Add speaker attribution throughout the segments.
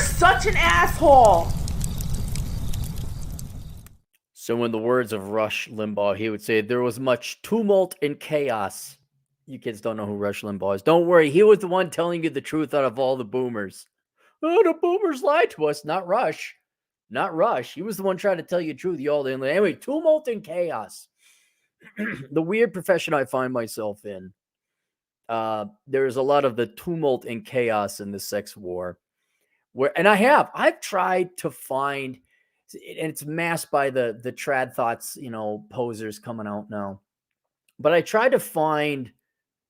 Speaker 1: such an asshole.
Speaker 2: So in the words of Rush Limbaugh, he would say, there was much tumult and chaos. You kids don't know who Rush Limbaugh is. Don't worry. He was the one telling you the truth out of all the boomers. Oh, the boomers lied to us. Not Rush. Not Rush. He was the one trying to tell you the truth. You all didn't. Anyway, tumult and chaos. The weird profession I find myself in. There's a lot of the tumult and chaos in the sex war. And I've tried to find, and it's masked by the trad thoughts, posers coming out now. But I tried to find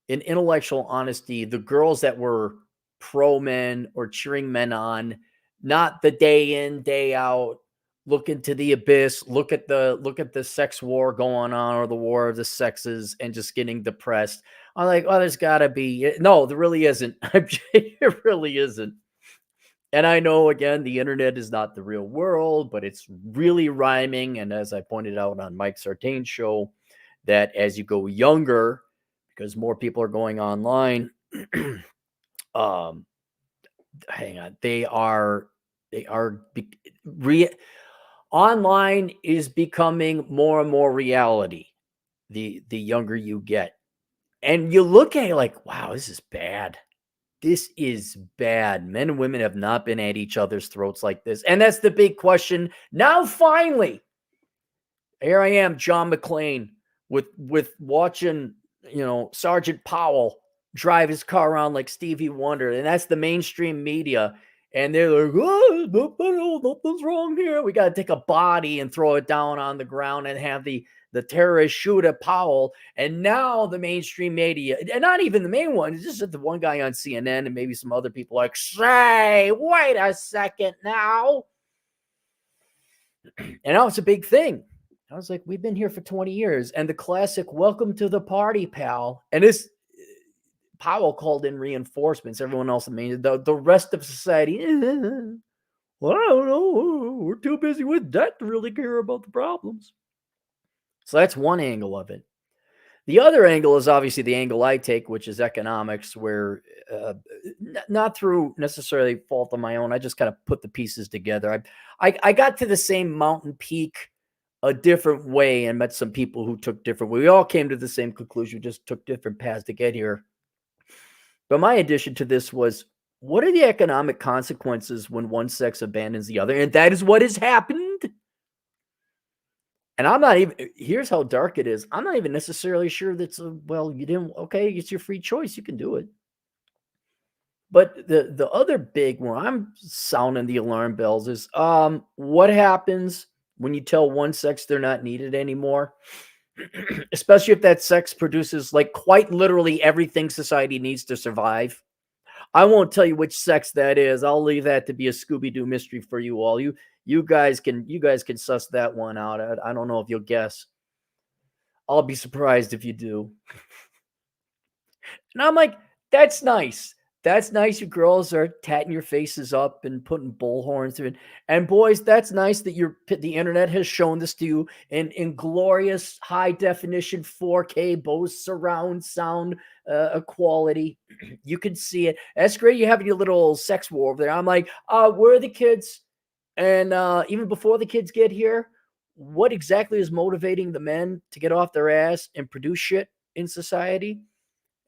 Speaker 2: in intellectual honesty the girls that were pro men or cheering men on, not the day in, day out, look into the abyss, look at the sex war going on or the war of the sexes and just getting depressed. I'm like, oh, there's gotta be. No, there really isn't. It really isn't. And I know, again, the internet is not the real world, but it's really rhyming. And as I pointed out on Mike Sartain's show, that as you go younger, because more people are going online, hang on, online is becoming more and more reality the younger you get. And you look at it like, wow, this is bad. This is bad. Men and women have not been at each other's throats like this. And that's the big question. Now, finally, here I am, John McClane, with watching, Sergeant Powell drive his car around like Stevie Wonder. And that's the mainstream media. And they're like, oh, nothing's wrong here. We got to take a body and throw it down on the ground and have the terrorist shoot at Powell. And now the mainstream media, and not even the main one, it's just the one guy on CNN and maybe some other people like, say, wait a second now. And now it's a big thing. I was like, we've been here for 20 years. And the classic, welcome to the party, pal. And this, Powell called in reinforcements. Everyone else, the rest of society, well, I don't know. We're too busy with debt to really care about the problems. So that's one angle of it. The other angle is obviously the angle I take, which is economics, where not through necessarily fault of my own, I just kind of put the pieces together. I got to the same mountain peak a different way and met some people who took different. We all came to the same conclusion, just took different paths to get here. But my addition to this was, what are the economic consequences when one sex abandons the other? And that is what has happened. And I'm not even, here's how dark it is. I'm not even necessarily sure that's, well, you didn't, okay, it's your free choice. You can do it. But the other big one, I'm sounding the alarm bells, is what happens when you tell one sex they're not needed anymore? Especially if that sex produces like quite literally everything society needs to survive. I won't tell you which sex that is. I'll leave that to be a Scooby-Doo mystery for you all. You guys can suss that one out. I don't know if you'll guess. I'll be surprised if you do. And I'm like, that's nice. That's nice. You girls are tatting your faces up and putting bullhorns through it. And boys, that's nice that the internet has shown this to you in glorious high definition 4K Bose surround sound quality. You can see it. That's great. You have your little sex war over there. I'm like, where are the kids? And even before the kids get here, what exactly is motivating the men to get off their ass and produce shit in society?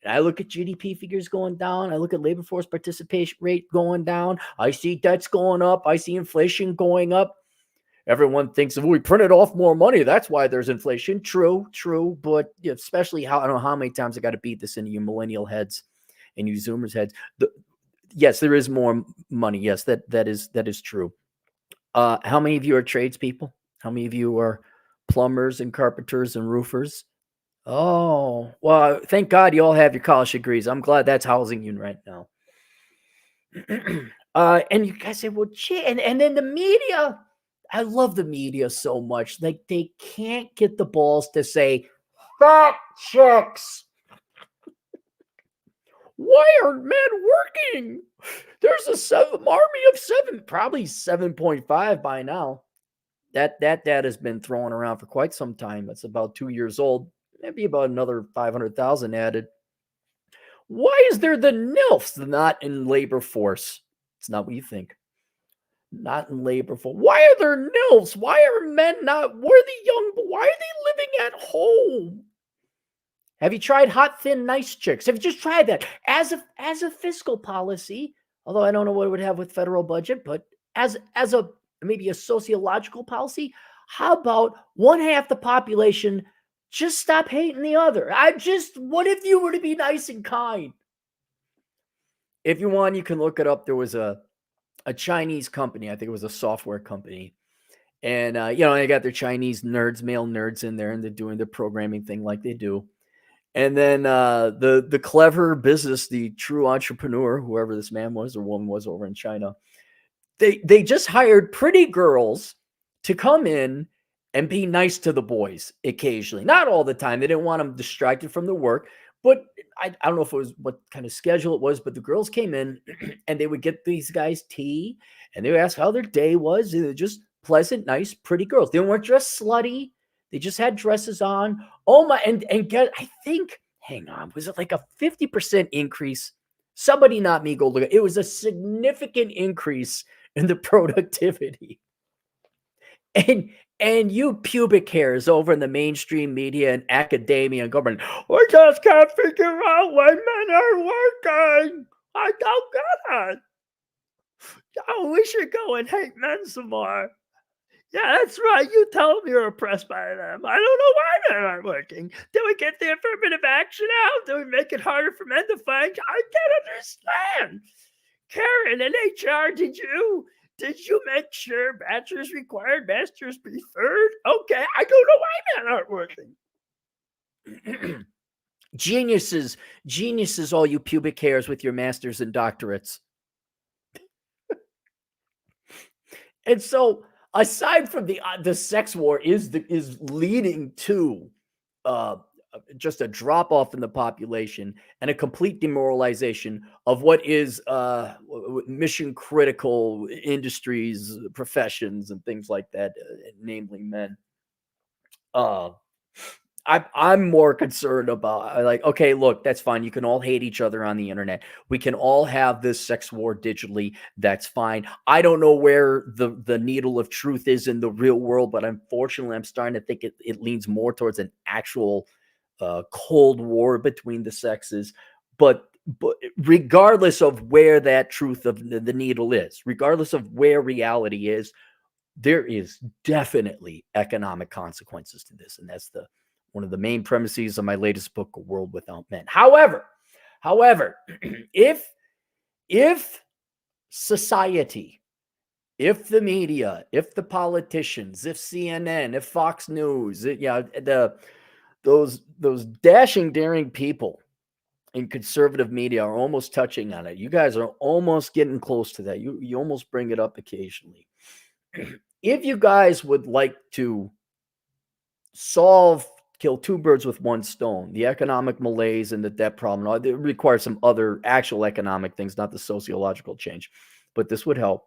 Speaker 2: And I look at GDP figures going down. I look at labor force participation rate going down. I see debts going up. I see inflation going up. Everyone thinks, we printed off more money. That's why there's inflation. True. But especially I don't know how many times I got to beat this into you millennial heads and you Zoomers heads. Yes, there is more money. Yes, that is true. How many of you are tradespeople? How many of you are plumbers and carpenters and roofers? Oh, well, thank God you all have your college degrees. I'm glad that's housing you right now. And you guys say, well, gee, and then the media, I love the media so much. Like, they can't get the balls to say, fat chicks. Why aren't men working? There's a army of 7, probably 7.5 by now. That data has been thrown around for quite some time. It's about 2 years old. Maybe about another 500,000 added. Why is there the NILFs not in labor force? It's not what you think. not in labor for. Why are there nills? Why are men not? Where are the young? Why are they living at home? Have you tried hot, thin, nice chicks? Have you just tried that as a fiscal policy? Although I don't know what it would have with federal budget, but as a maybe a sociological policy, how about one half the population just stop hating the other? What if you were to be nice and kind? If you want, you can look it up. There was a Chinese company, I think it was a software company. And, they got their Chinese nerds, male nerds in there, and they're doing the programming thing like they do. And then the clever business, the true entrepreneur, whoever this man was or woman was over in China, they just hired pretty girls to come in and be nice to the boys occasionally. Not all the time. They didn't want them distracted from the work. But I don't know if it was what kind of schedule it was, but the girls came in and they would get these guys tea and they would ask how their day was. They were just pleasant, nice, pretty girls. They weren't dressed slutty. They just had dresses on. Oh my, and get, I think, hang on, was it like a 50% increase? Somebody, not me, go look at it. It was a significant increase in the productivity. And you pubic hairs over in the mainstream media and academia and government, we just can't figure out when men are working. I don't get it. Oh, we should go and hate men some more. Yeah, that's right. You tell them you're oppressed by them. I don't know why men aren't working. Did we get the affirmative action out? Did we make it harder for men to find? I can't understand. Karen in HR, did you make sure bachelor's required, master's preferred? Okay, I don't know why men aren't working. Geniuses, all you pubic hairs with your masters and doctorates. And so, aside from the sex war is leading to just a drop off in the population and a complete demoralization of what is mission critical industries, professions, and things like that, namely men. I'm more concerned about, like, okay, look, that's fine. You can all hate each other on the internet. We can all have this sex war digitally. That's fine. I don't know where the needle of truth is in the real world, but unfortunately, I'm starting to think it leans more towards an actual Cold War between the sexes. But regardless of where that truth of the needle is, regardless of where reality is, there is definitely economic consequences to this. And that's one of the main premises of my latest book, A World Without Men. However, if society, if the media, if the politicians, if CNN, if Fox News, those dashing, daring people in conservative media are almost touching on it. You guys are almost getting close to that. You almost bring it up occasionally. If you guys would like to kill two birds with one stone, the economic malaise and the debt problem, it requires some other actual economic things, not the sociological change, but this would help.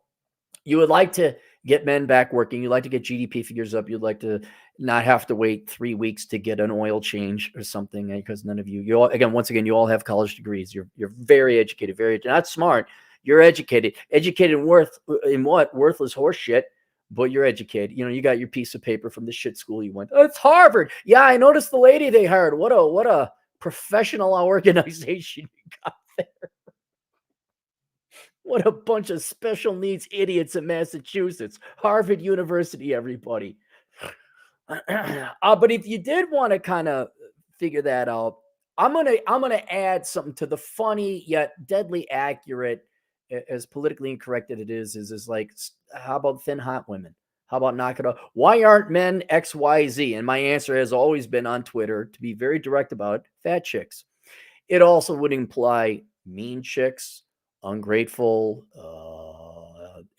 Speaker 2: You would like to get men back working. You'd like to get GDP figures up. You'd like to not have to wait 3 weeks to get an oil change or something, because none of you all, once again, you all have college degrees. You're very educated, very not smart. You're educated in worthless horse shit. But you're educated. You got your piece of paper from the shit school you went. Oh, it's Harvard. Yeah, I noticed the lady they hired. What a professional organization you got there. What a bunch of special needs idiots in Massachusetts. Harvard University, everybody. But if you did want to kind of figure that out, I'm gonna add something to the funny yet deadly accurate, as politically incorrect as it is like, how about thin hot women? How about knock it off? Why aren't men XYZ? And my answer has always been on Twitter, to be very direct about, fat chicks. It also would imply mean chicks, ungrateful,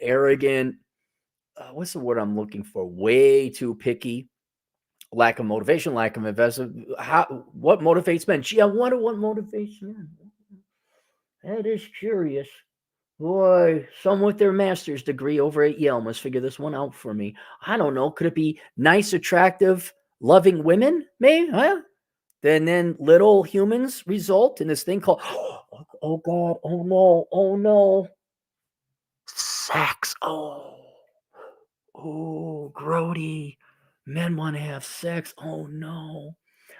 Speaker 2: arrogant. What's the word I'm looking for? Way too picky. Lack of motivation, lack of investment. What motivates men? Gee, I wonder what motivates men. That is curious. Boy, some with their master's degree over at Yale must figure this one out for me. I don't know. Could it be nice, attractive, loving women? Maybe, huh? Then little humans result in this thing called, oh God, oh no, sex. Oh, grody. Men want to have sex. Oh, no.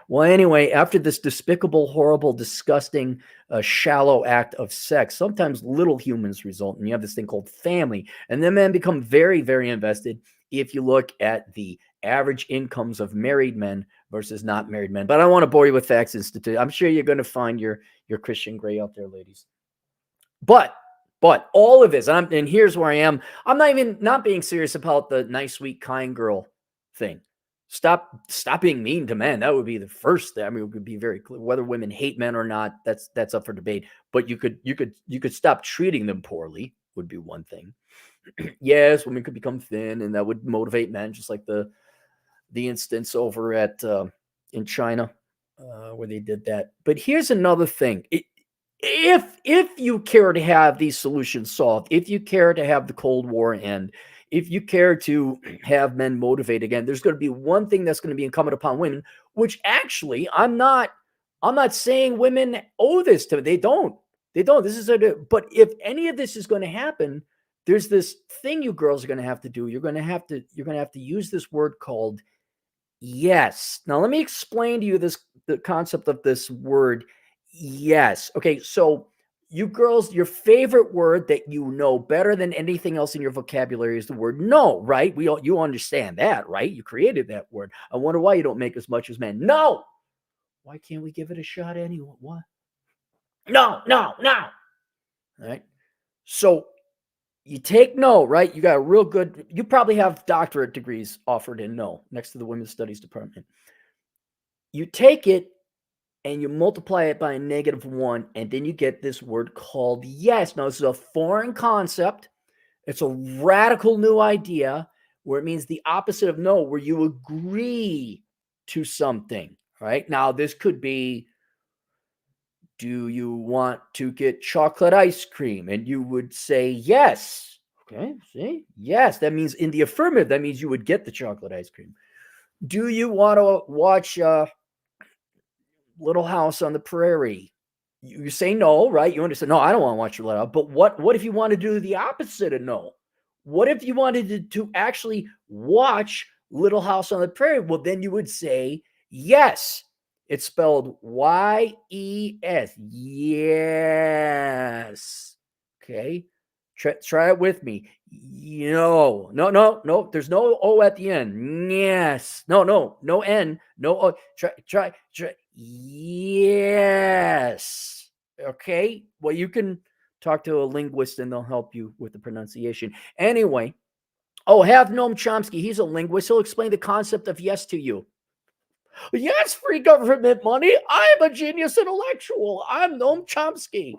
Speaker 2: Well, anyway, after this despicable, horrible, disgusting, shallow act of sex, sometimes little humans result, and you have this thing called family. And then men become very, very invested if you look at the average incomes of married men versus not married men. But I don't want to bore you with facts and statistics. I'm sure you're going to find your Christian Grey out there, ladies. But all of this, and here's where I am. I'm not being serious about the nice, sweet, kind girl thing. Stop being mean to men. That would be the first thing. I mean, it would be very clear. Whether women hate men or not, that's up for debate. But you could stop treating them poorly would be one thing. Yes, women could become thin, and that would motivate men, just like the instance over at in China where they did that. But here's another thing. If you care to have these solutions solved, if you care to have the Cold War end, if you care to have men motivate again, there's going to be one thing that's going to be incumbent upon women, which actually I'm not saying women owe this to. They don't. This is but if any of this is going to happen, there's this thing you girls are going to have to do. You're going to have to use this word called yes. Now let me explain to you the concept of this word. Yes. Okay. So you girls, your favorite word that you know better than anything else in your vocabulary is the word no, right? You understand that, right? You created that word. I wonder why you don't make as much as men. No. Why can't we give it a shot anyway? What? No. All right. So you take no, right? You got a real good, you probably have doctorate degrees offered in no next to the women's studies department. You take it and you multiply it by a -1, and then you get this word called yes. Now, this is a foreign concept. It's a radical new idea where it means the opposite of no, where you agree to something, right? Now, this could be, do you want to get chocolate ice cream? And you would say yes. Okay, see? Yes, that means in the affirmative, that means you would get the chocolate ice cream. Do you want to watch Little House on the Prairie? You say no, right? You understand? No, I don't want to watch your Little House. But what if you want to do the opposite of no? What if you wanted to actually watch Little House on the Prairie? Well, then you would say yes. It's spelled Y-E-S. Yes. Okay. Try it with me. No. There's no O at the end. Yes. No N. No O. Try. Yes. Okay. Well, you can talk to a linguist and they'll help you with the pronunciation. Anyway. Oh, have Noam Chomsky. He's a linguist. He'll explain the concept of yes to you. Yes, free government money. I'm a genius intellectual. I'm Noam Chomsky.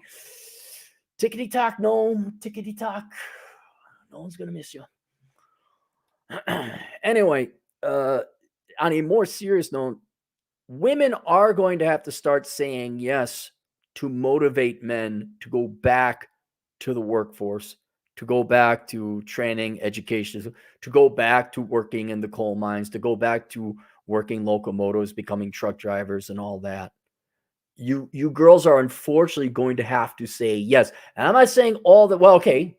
Speaker 2: Tickety-tock, Noam. Tickety-tock. No one's going to miss you. Anyway, on a more serious note, women are going to have to start saying yes to motivate men to go back to the workforce, to go back to training, education, to go back to working in the coal mines, to go back to working locomotives, becoming truck drivers and all that. You girls are unfortunately going to have to say yes. And I'm not saying all that, well, okay,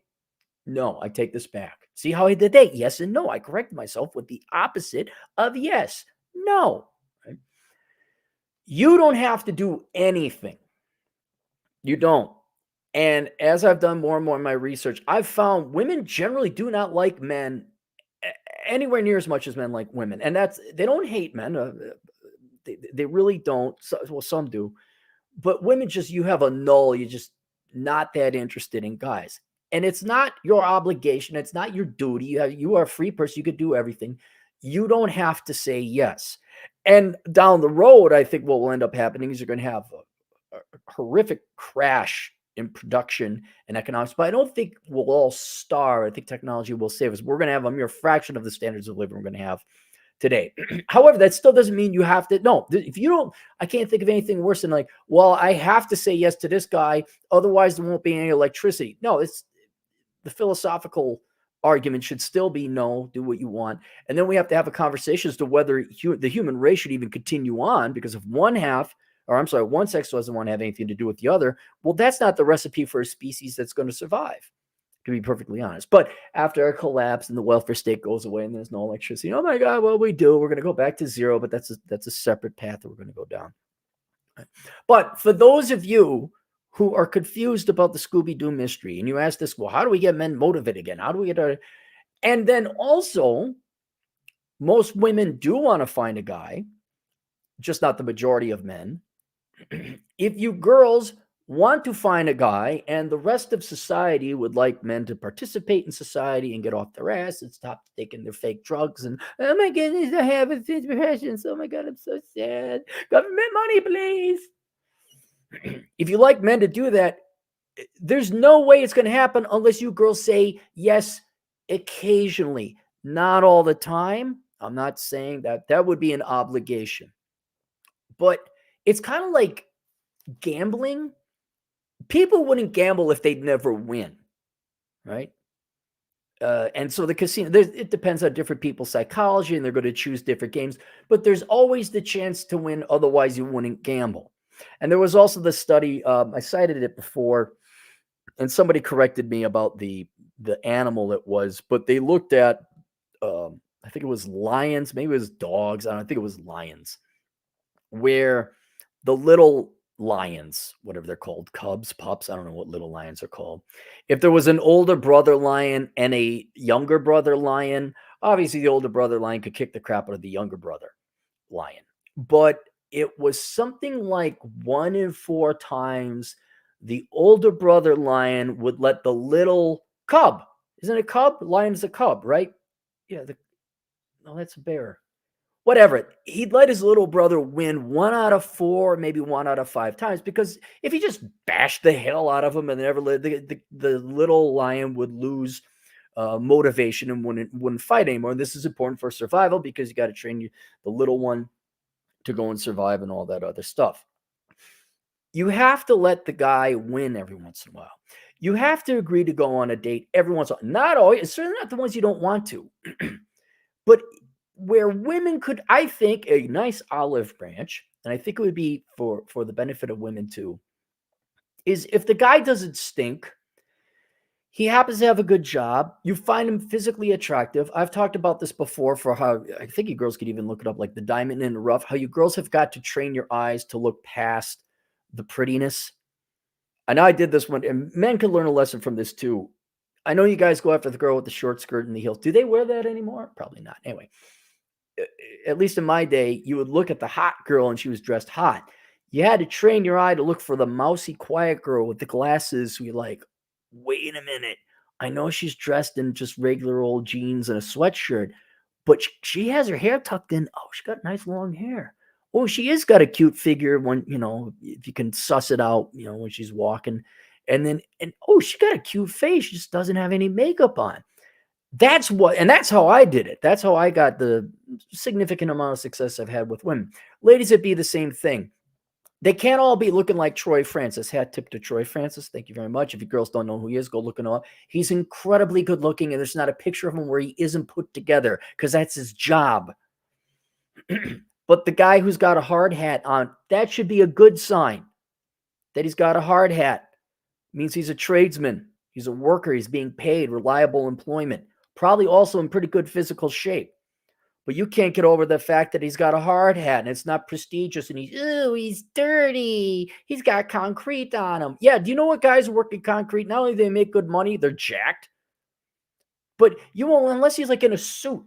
Speaker 2: no, I take this back. See how I did that? Yes and no. I corrected myself with the opposite of yes. No. Right? You don't have to do anything. You don't. And as I've done more and more in my research, I've found women generally do not like men anywhere near as much as men like women. And they don't hate men. They really don't. Well, some do. But women you have a null. You're just not that interested in guys. And it's not your obligation. It's not your duty. You are a free person. You could do everything. You don't have to say yes. And down the road, I think what will end up happening is you're going to have a horrific crash in production and economics. But I don't think we'll all starve. I think technology will save us. We're going to have a mere fraction of the standards of living we're going to have today. However, that still doesn't mean you have to. No, if you don't, I can't think of anything worse than like, well, I have to say yes to this guy. Otherwise, there won't be any electricity. No, it's the philosophical argument should still be no, do what you want. And then we have to have a conversation as to whether the human race should even continue on, because if one sex doesn't want to have anything to do with the other, well, that's not the recipe for a species that's going to survive. to be perfectly honest. But after a collapse and the welfare state goes away and there's no electricity, oh my God, well, we do. We're going to go back to zero, but that's a separate path that we're going to go down. But for those of you who are confused about the Scooby-Doo mystery, and you ask this, well, how do we get men motivated again? How do we get our... And then also, most women do want to find a guy, just not the majority of men. If you girls want to find a guy and the rest of society would like men to participate in society and get off their ass and stop taking their fake drugs and, oh my goodness, I have depressions. Oh my God, I'm so sad. Government money, please. If you like men to do that, there's no way it's going to happen unless you girls say yes occasionally, not all the time. I'm not saying that. That would be an obligation. But it's kind of like gambling. People wouldn't gamble if they'd never win, right? And so the casino, it depends on different people's psychology, and they're going to choose different games. But there's always the chance to win. Otherwise, you wouldn't gamble. And there was also the study, I cited it before, and somebody corrected me about the animal it was, but they looked at, I think it was lions, maybe it was dogs. I don't think it was lions, where the little lions, whatever they're called, cubs, pups, I don't know what little lions are called. If there was an older brother lion and a younger brother lion, obviously the older brother lion could kick the crap out of the younger brother lion. But it was something like 1 in 4 times the older brother lion would let the little cub, isn't it a cub? Lion's a cub, right? Yeah, no, that's a bear. Whatever. He'd let his little brother win 1 out of 4, maybe 1 out of 5 times, because if he just bashed the hell out of him and never the little lion would lose motivation and wouldn't fight anymore. And this is important for survival because you got to train the little one to go and survive and all that other stuff. You have to let the guy win every once in a while. You have to agree to go on a date every once in a while. Not always, certainly not the ones you don't want to. But where women could, I think, a nice olive branch, and I think it would be for the benefit of women too, is if the guy doesn't stink, he happens to have a good job, you find him physically attractive. I've talked about this before for how, I think you girls could even look it up, like the diamond in the rough, how you girls have got to train your eyes to look past the prettiness. I know I did this one, and men could learn a lesson from this too. I know you guys go after the girl with the short skirt and the heels. Do they wear that anymore? Probably not. Anyway, at least in my day, you would look at the hot girl and she was dressed hot. You had to train your eye to look for the mousy, quiet girl with the glasses. Who you're like, wait a minute. I know she's dressed in just regular old jeans and a sweatshirt, but she has her hair tucked in. Oh, she got nice long hair. Oh, she is got a cute figure when, if you can suss it out, when she's walking. And oh, she got a cute face. She just doesn't have any makeup on. That's how I did it. That's how I got the significant amount of success I've had with women. Ladies, it'd be the same thing. They can't all be looking like Troy Francis. Hat tip to Troy Francis. Thank you very much. If you girls don't know who he is, go look him up. He's incredibly good looking, and there's not a picture of him where he isn't put together because that's his job. But the guy who's got a hard hat on, that should be a good sign that he's got a hard hat. It means he's a tradesman. He's a worker. He's being paid, reliable employment. Probably also in pretty good physical shape. But you can't get over the fact that he's got a hard hat and it's not prestigious and he's dirty. He's got concrete on him. Yeah, do you know what guys who work in concrete? Not only do they make good money, they're jacked. But you won't, unless he's like in a suit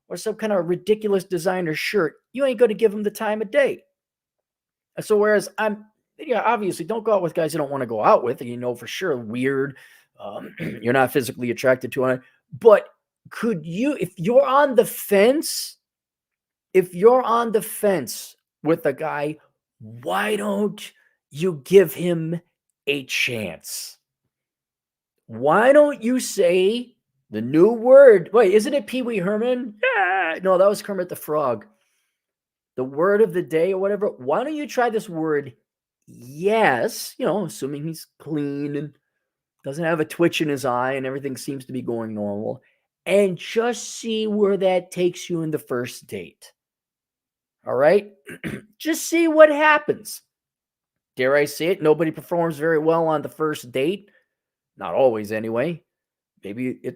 Speaker 2: or some kind of ridiculous designer shirt, you ain't going to give him the time of day. And so whereas obviously don't go out with guys you don't want to go out with, and for sure weird, you're not physically attracted to him. But could you, if you're on the fence with a guy, why don't you give him a chance? Why don't you say the new word? Wait, isn't it Pee Wee Herman? Yeah. No, that was Kermit the Frog. The word of the day or whatever. Why don't you try this word? Yes, assuming he's clean and doesn't have a twitch in his eye and everything seems to be going normal, and just see where that takes you in the first date. All right? Just see what happens. Dare I say it? Nobody performs very well on the first date. Not always, anyway. Maybe a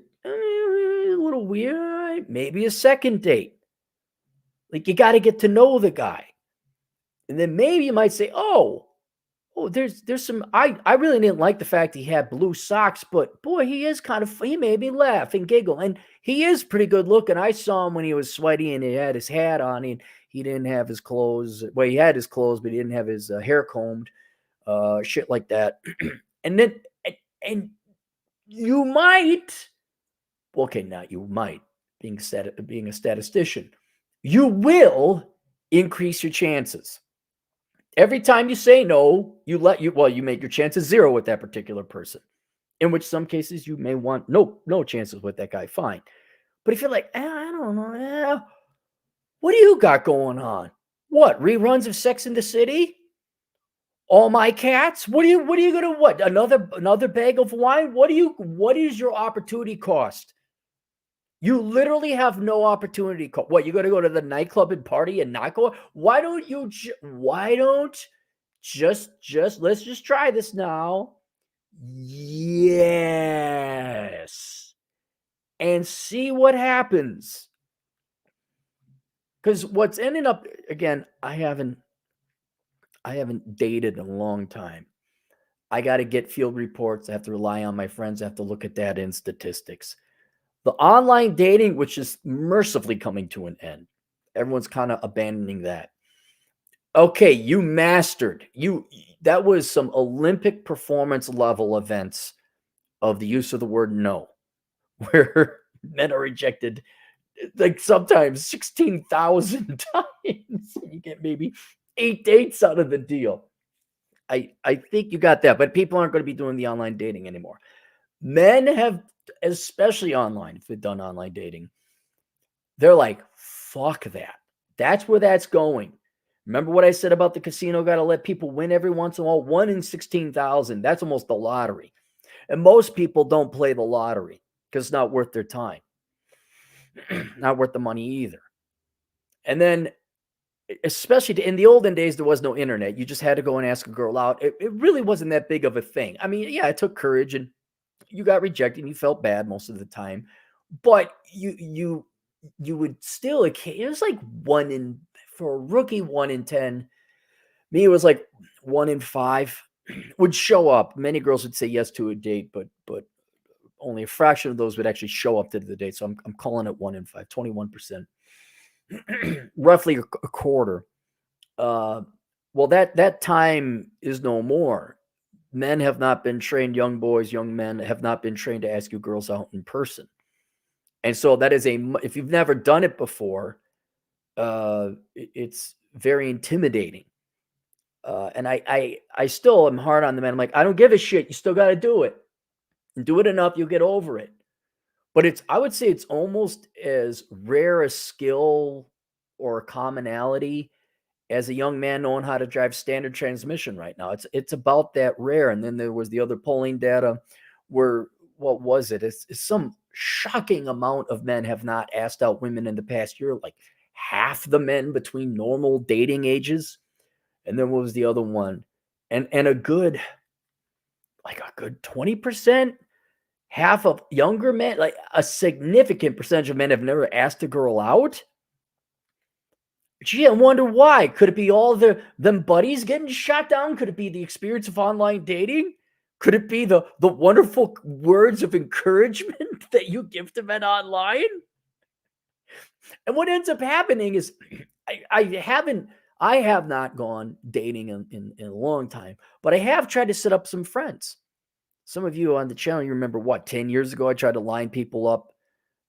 Speaker 2: little weird. Maybe a second date. Like, you got to get to know the guy. And then maybe you might say, oh, there's some. I really didn't like the fact he had blue socks, but boy, he made me laugh and giggle, and he is pretty good looking. I saw him when he was sweaty and he had his hat on, and he didn't have his clothes. Well, he had his clothes, but he didn't have his hair combed, shit like that. And then and you might, okay, not you might, being a statistician, you will increase your chances. Every time you say no, you make your chances zero with that particular person. In which some cases you may want no chances with that guy. Fine. But if you're like, I don't know, what do you got going on? What, reruns of Sex in the City? All My Cats? What are you gonna what? Another bag of wine? What is your opportunity cost? You literally have no opportunity. What, you got to go to the nightclub and party and not go? Why don't let's just try this now. Yes. And see what happens. Because what's ending up, again, I haven't dated in a long time. I got to get field reports. I have to rely on my friends. I have to look at data and statistics. The online dating, which is mercifully coming to an end. Everyone's kind of abandoning that. Okay, you mastered. That was some Olympic performance level events of the use of the word no, where men are rejected like sometimes 16,000 times. You get maybe 8 dates out of the deal. I think you got that, but people aren't going to be doing the online dating anymore. Men have, especially online, if they've done online dating, they're like, fuck that. That's where that's going. Remember what I said about the casino? Got to let people win every once in a while. 1 in 16,000. That's almost the lottery. And most people don't play the lottery because it's not worth their time. Not worth the money either. And then, especially in the olden days, there was no internet. You just had to go and ask a girl out. It really wasn't that big of a thing. I mean, yeah, it took courage, and you got rejected and you felt bad most of the time, but you would still, it was like for a rookie, 1 in 10. Me, it was like 1 in 5 would show up. Many girls would say yes to a date, but only a fraction of those would actually show up to the date. So I'm calling it 1 in 5, 21%, roughly a quarter. Well, that time is no more. Men have not been trained, young boys, young men have not been trained to ask you girls out in person. And so that is if you've never done it before, it's very intimidating. And I still am hard on the men. I'm like, I don't give a shit. You still got to do it. And do it enough, you'll get over it. But I would say it's almost as rare a skill or a commonality as a young man knowing how to drive standard transmission right now. It's about that rare. And then there was the other polling data where, what was it? It's some shocking amount of men have not asked out women in the past year, like half the men between normal dating ages. And then what was the other one? And a good 20%, half of younger men, like a significant percentage of men have never asked a girl out. Gee, I wonder why. Could it be all them buddies getting shot down? Could it be the experience of online dating? Could it be the wonderful words of encouragement that you give to men online? And what ends up happening is I have not gone dating in a long time, but I have tried to set up some friends. Some of you on the channel, you remember 10 years ago, I tried to line people up.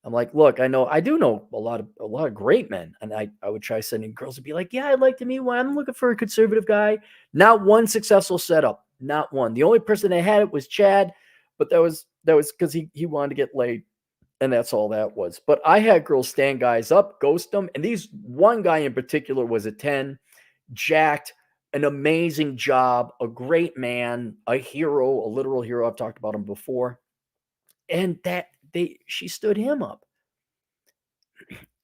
Speaker 2: I'm like, look, I do know a lot of great men. And I would try sending girls to be like, yeah, I'd like to meet one. I'm looking for a conservative guy. Not one successful setup. Not one. The only person that had it was Chad, but that was because he wanted to get laid. And that's all that was. But I had girls stand guys up, ghost them. And one guy in particular was a 10, jacked, an amazing job, a great man, a hero, a literal hero. I've talked about him before. And she stood him up.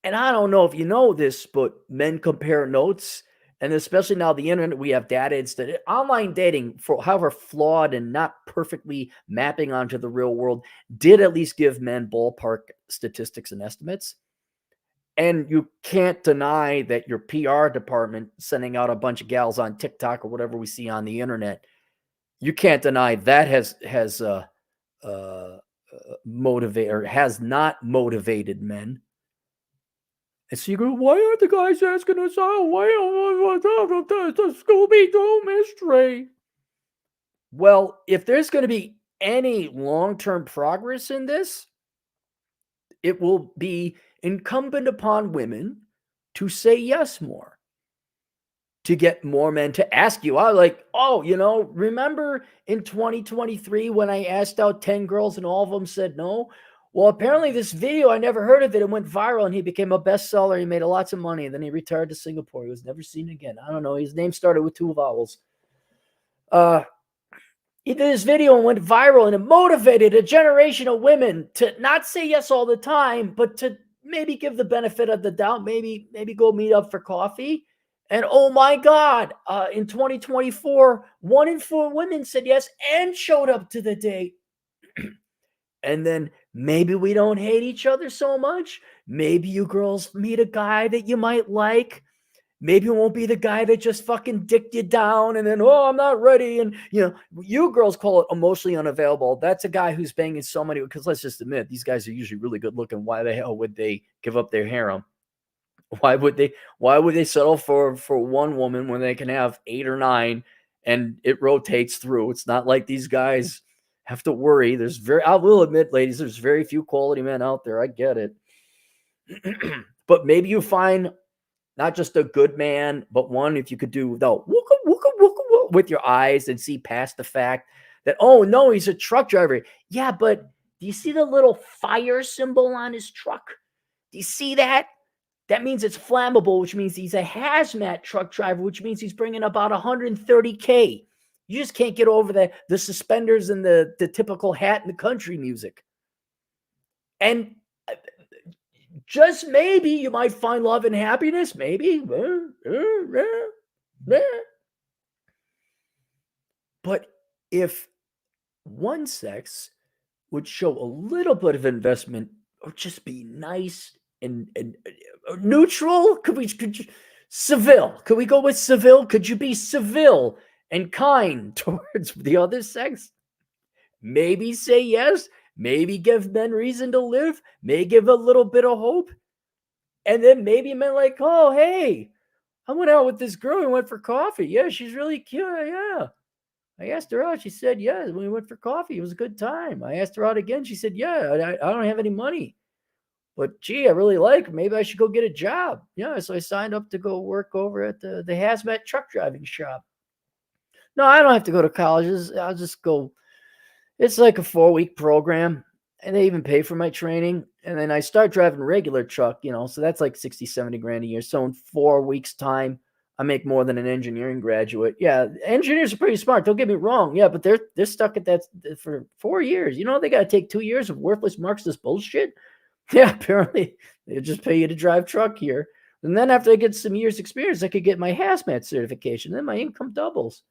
Speaker 2: And I don't know if you know this, but men compare notes. And especially now the internet, we have data instead. Online dating, for however flawed and not perfectly mapping onto the real world, did at least give men ballpark statistics and estimates. And you can't deny that your PR department sending out a bunch of gals on TikTok or whatever we see on the internet, you can't deny that has motivate or has not motivated men. And so you go, why aren't the guys asking us out? Why the Scooby-Doo mystery? Well, if there's going to be any long-term progress in this, it will be incumbent upon women to say yes more, to get more men to ask you out. Like, oh, remember in 2023 when I asked out 10 girls and all of them said no? Well, apparently this video, I never heard of it. It went viral and he became a bestseller. He made lots of money. And then he retired to Singapore. He was never seen again. I don't know. His name started with 2 vowels. He did this video and went viral, and it motivated a generation of women to not say yes all the time, but to maybe give the benefit of the doubt, maybe go meet up for coffee. And oh my God, in 2024, 1 in 4 women said yes and showed up to the date. And then maybe we don't hate each other so much. Maybe you girls meet a guy that you might like. Maybe it won't be the guy that just fucking dicked you down and then, oh, I'm not ready. And, you girls call it emotionally unavailable. That's a guy who's banging so many, because let's just admit, these guys are usually really good looking. Why the hell would they give up their harem? Why would they settle for one woman when they can have 8 or 9 and it rotates through? It's not like these guys have to worry. I will admit, ladies, there's very few quality men out there. I get it. But maybe you find not just a good man, but one, if you could do the wooka, wooka, wooka, wooka with your eyes and see past the fact that, oh no, he's a truck driver. Yeah, but do you see the little fire symbol on his truck? Do you see that? That means it's flammable, which means he's a hazmat truck driver, which means he's bringing about 130K. You just can't get over the suspenders and the typical hat and the country music. And just maybe you might find love and happiness. Maybe. But if one sex would show a little bit of investment or just be nice and neutral, could we go with Seville? Could you be Seville and kind towards the other sex? Maybe say yes. Maybe give men reason to live. May give a little bit of hope. And then maybe men like, oh, hey, I went out with this girl and went for coffee. Yeah, she's really cute. Yeah. I asked her out. She said, yeah, we went for coffee. It was a good time. I asked her out again. She said, yeah, I don't have any money. But gee, I really like her. Maybe I should go get a job. Yeah, so I signed up to go work over at the hazmat truck driving shop. No, I don't have to go to colleges. I'll just go. It's like a 4-week program, and they even pay for my training. And then I start driving regular truck, so that's like 60, 70 grand a year. So in 4 weeks time, I make more than an engineering graduate. Yeah. Engineers are pretty smart. Don't get me wrong. Yeah. But they're stuck at that for 4 years. They got to take 2 years of worthless Marxist bullshit. Yeah. Apparently they just pay you to drive truck here. And then after I get some years experience, I could get my hazmat certification. Then my income doubles.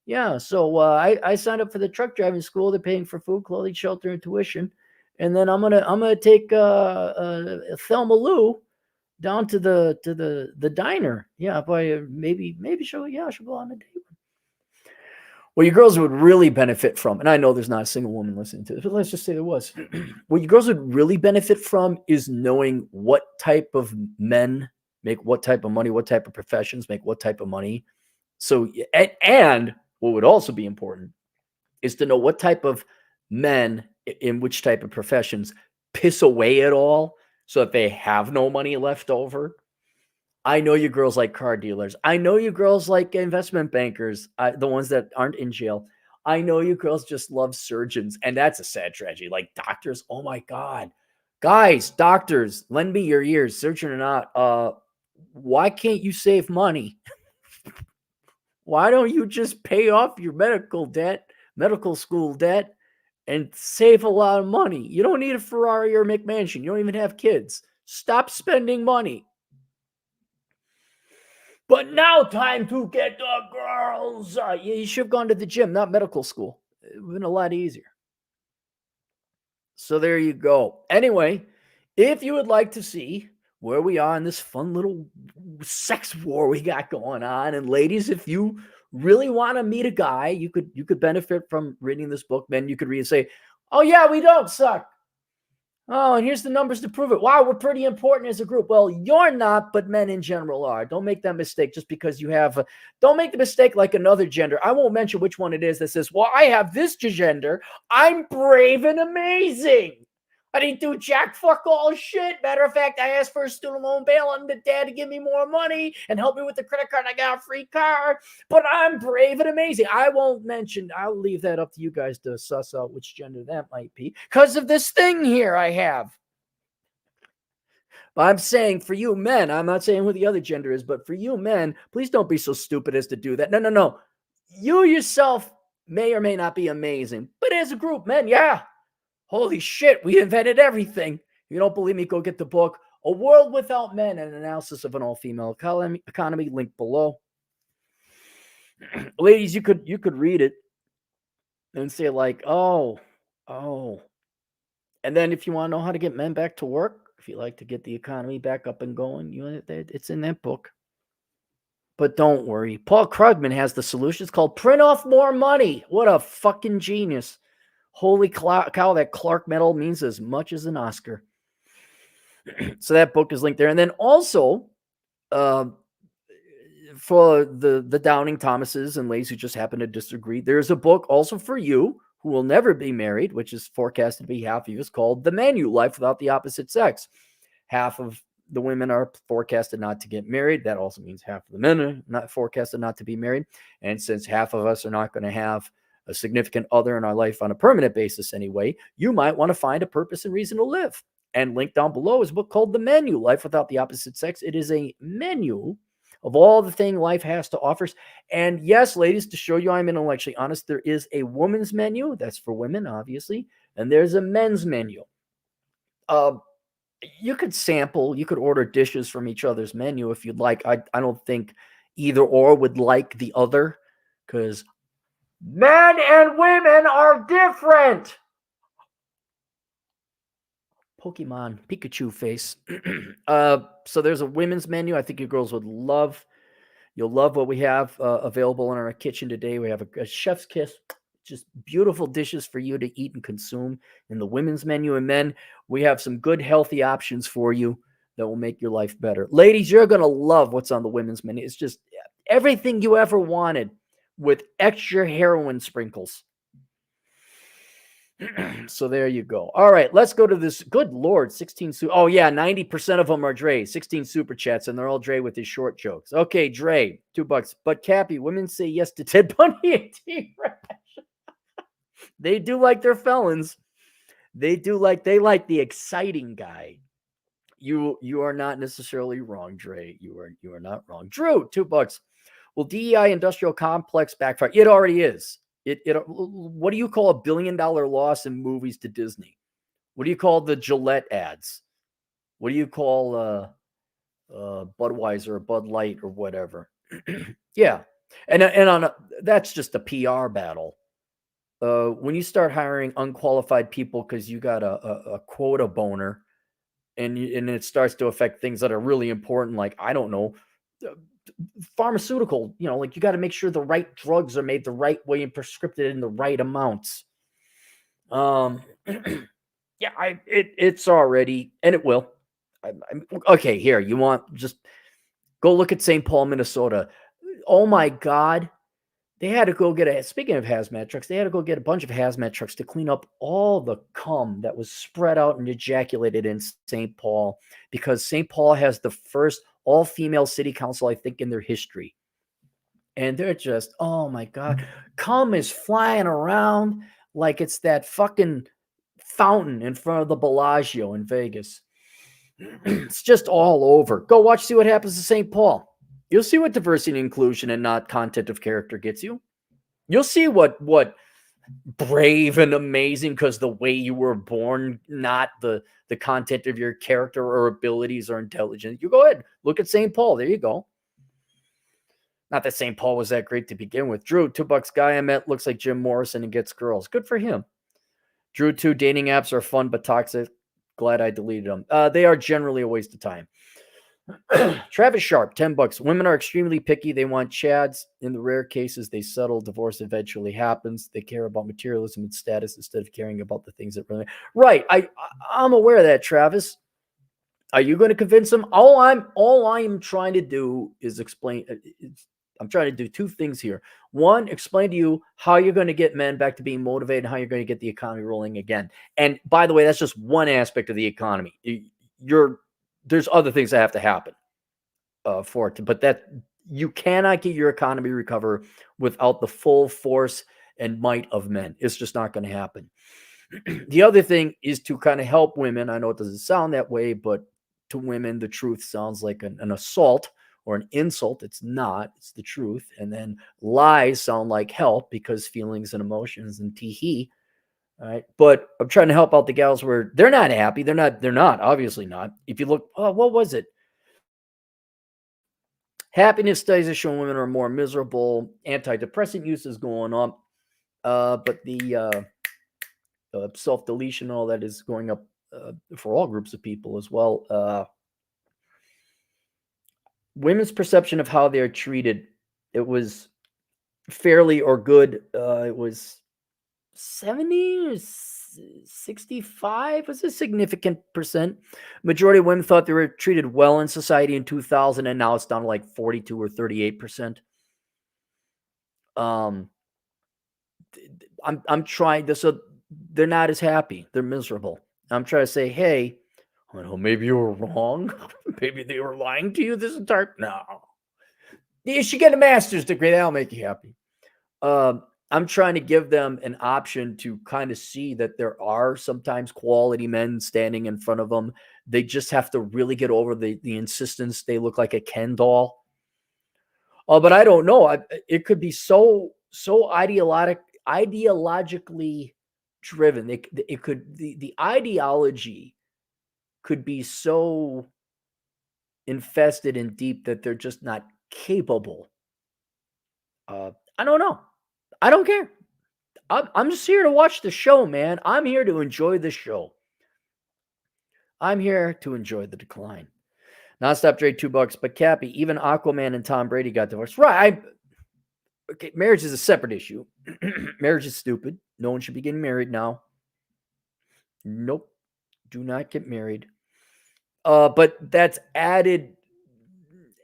Speaker 2: Yeah, so I signed up for the truck driving school. They're paying for food, clothing, shelter, and tuition. And then I'm gonna take Thelma Lou down to the diner. Yeah, but maybe she'll go on a date. What you girls would really benefit from, and I know there's not a single woman listening to this, but let's just say there was. What you girls would really benefit from is knowing what type of men make what type of money, what type of professions make what type of money. So, and what would also be important is to know what type of men in which type of professions piss away at all so that they have no money left over. I know you girls like car dealers. I know you girls like investment bankers, the ones that aren't in jail. I know you girls just love surgeons, and that's a sad tragedy. Like doctors, oh my God. Guys, doctors, lend me your ears, surgeon or not. Why can't you save money? Why don't you just pay off your medical school debt, and save a lot of money? You don't need a Ferrari or a McMansion. You don't even have kids. Stop spending money. But now time to get the girls. You should have gone to the gym, not medical school. It would have been a lot easier. So there you go. Anyway, if you would like to see where we are in this fun little sex war we got going on, and ladies, if you really want to meet a guy, you could benefit from reading this book. Then you could read and say, "Oh yeah, we don't suck. Oh, and here's the numbers to prove it. Wow, we're pretty important as a group." Well, you're not, but men in general are. Don't make that mistake just because you have. Don't make the mistake like another gender. I won't mention which one it is that says, "Well, I have this gender. I'm brave and amazing. I didn't do jack fuck all shit. Matter of fact, I asked for a student loan bail on the dad to give me more money and help me with the credit card. I got a free car, but I'm brave and amazing." I won't mention. I'll leave that up to you guys to suss out which gender that might be because of this thing here I have. But I'm saying for you men, I'm not saying who the other gender is, but for you men, please don't be so stupid as to do that. No. You yourself may or may not be amazing, but as a group, men, yeah. Holy shit, we invented everything. If you don't believe me, go get the book, A World Without Men, an analysis of an all-female economy, link below. Ladies, you could read it and say like, oh. And then if you want to know how to get men back to work, if you like to get the economy back up and going, it's in that book. But don't worry. Paul Krugman has the solution. It's called Print Off More Money. What a fucking genius. Holy cow, that Clark medal means as much as an Oscar. So that book is linked there. And then also, for the Downing Thomases and ladies who just happen to disagree, there's a book also for you who will never be married, which is forecasted to be half of you, is called The Menu, Life Without the Opposite Sex. Half of the women are forecasted not to get married. That also means half of the men are not forecasted not to be married. And since half of us are not going to have a significant other in our life on a permanent basis anyway, you might want to find a purpose and reason to live. And linked down below is a book called The Menu, Life Without the Opposite Sex. It is a menu of all the thing life has to offer. And yes, ladies, to show you I'm intellectually honest, there is a woman's menu. That's for women, obviously. And there's a men's menu. You could sample, you could order dishes from each other's menu if you'd like. I don't think either or would like the other, because men and women are different. Pokemon Pikachu face. So there's a women's menu. I think you girls would love. You'll love what we have available in our kitchen today. We have a chef's kiss, just beautiful dishes for you to eat and consume in the women's menu. And then we have some good, healthy options for you that will make your life better. Ladies, you're going to love what's on the women's menu. It's just everything you ever wanted with extra heroin sprinkles. So there you go. All right, let's go to this. Good Lord, 16. Oh, yeah, 90% of them are Dre. 16 super chats, and they're all Dre with his short jokes. Okay, Dre, $2. But Cappy, women say yes to Ted Bundy and T-Rex. They do like their felons. They like the exciting guy. You are not necessarily wrong, Dre. You are not wrong. Drew, $2. Will DEI industrial complex backfire? It already is. What do you call $1 billion loss in movies to Disney? What do you call the Gillette ads? What do you call Budweiser or Bud Light or whatever? Yeah, and that's just a PR battle. When you start hiring unqualified people because you got a quota boner, and it starts to affect things that are really important, like, I don't know, pharmaceutical, like, you got to make sure the right drugs are made the right way and prescribed in the right amounts. Yeah, it's already, and it will. Okay, here, you want, just go look at St. Paul, Minnesota. Oh my God. They had to go get speaking of hazmat trucks, they had to go get a bunch of hazmat trucks to clean up all the cum that was spread out and ejaculated in St. Paul, because St. Paul has the first all-female city council, I think, in their history. And they're just, oh my God, cum is flying around like it's that fucking fountain in front of the Bellagio in Vegas. It's just all over. Go watch, see what happens to St. Paul. You'll see what diversity and inclusion and not content of character gets you. You'll see what brave and amazing because the way you were born, not the content of your character or abilities or intelligence. You go ahead, look at St. Paul. There you go. Not that St. Paul was that great to begin with. Drew, $2 guy I met looks like Jim Morrison and gets girls. Good for him. Drew, 2 dating apps are fun but toxic. Glad I deleted them. They are generally a waste of time. Travis Sharp, $10. Women are extremely picky. They want chads. In the rare cases, they settle. Divorce eventually happens. They care about materialism and status instead of caring about the things that really. Right. I'm aware of that, Travis. Are you going to convince them? All I'm trying to do is explain. I'm trying to do 2 things here. One, explain to you how you're going to get men back to being motivated and how you're going to get the economy rolling again. And by the way, that's just one aspect of the economy. There's other things that have to happen for it. But that you cannot get your economy recover without the full force and might of men. It's just not going to happen. The other thing is to kind of help women. I know it doesn't sound that way, but to women, the truth sounds like an assault or an insult. It's not. It's the truth. And then lies sound like help because feelings and emotions and tee-hee. All right. But I'm trying to help out the gals where they're not happy. They're not, obviously not. If you look, what was it? Happiness studies are showing women are more miserable. Antidepressant use is going up. But the self-deletion, all that is going up for all groups of people as well. Women's perception of how they're treated, it was fairly or good. It was 70 or 65 was a significant percent. Majority of women thought they were treated well in society in 2000, and now it's down to like 42 or 38%. I'm trying this. So they're not as happy. They're miserable. I'm trying to say, hey, maybe you were wrong. Maybe they were lying to you this entire. No. You should get a master's degree. That'll make you happy. I'm trying to give them an option to kind of see that there are sometimes quality men standing in front of them. They just have to really get over the insistence they look like a Ken doll. But I don't know. It could be so ideologically driven. It could the ideology could be so infested and deep that they're just not capable. I don't know. I don't care. I'm just here to watch the show, man. I'm here to enjoy the show. I'm here to enjoy the decline. Nonstop Dre, $2. But Cappy, even Aquaman and Tom Brady got divorced. Right. Okay, marriage is a separate issue. Marriage is stupid. No one should be getting married now. Nope. Do not get married. But that's added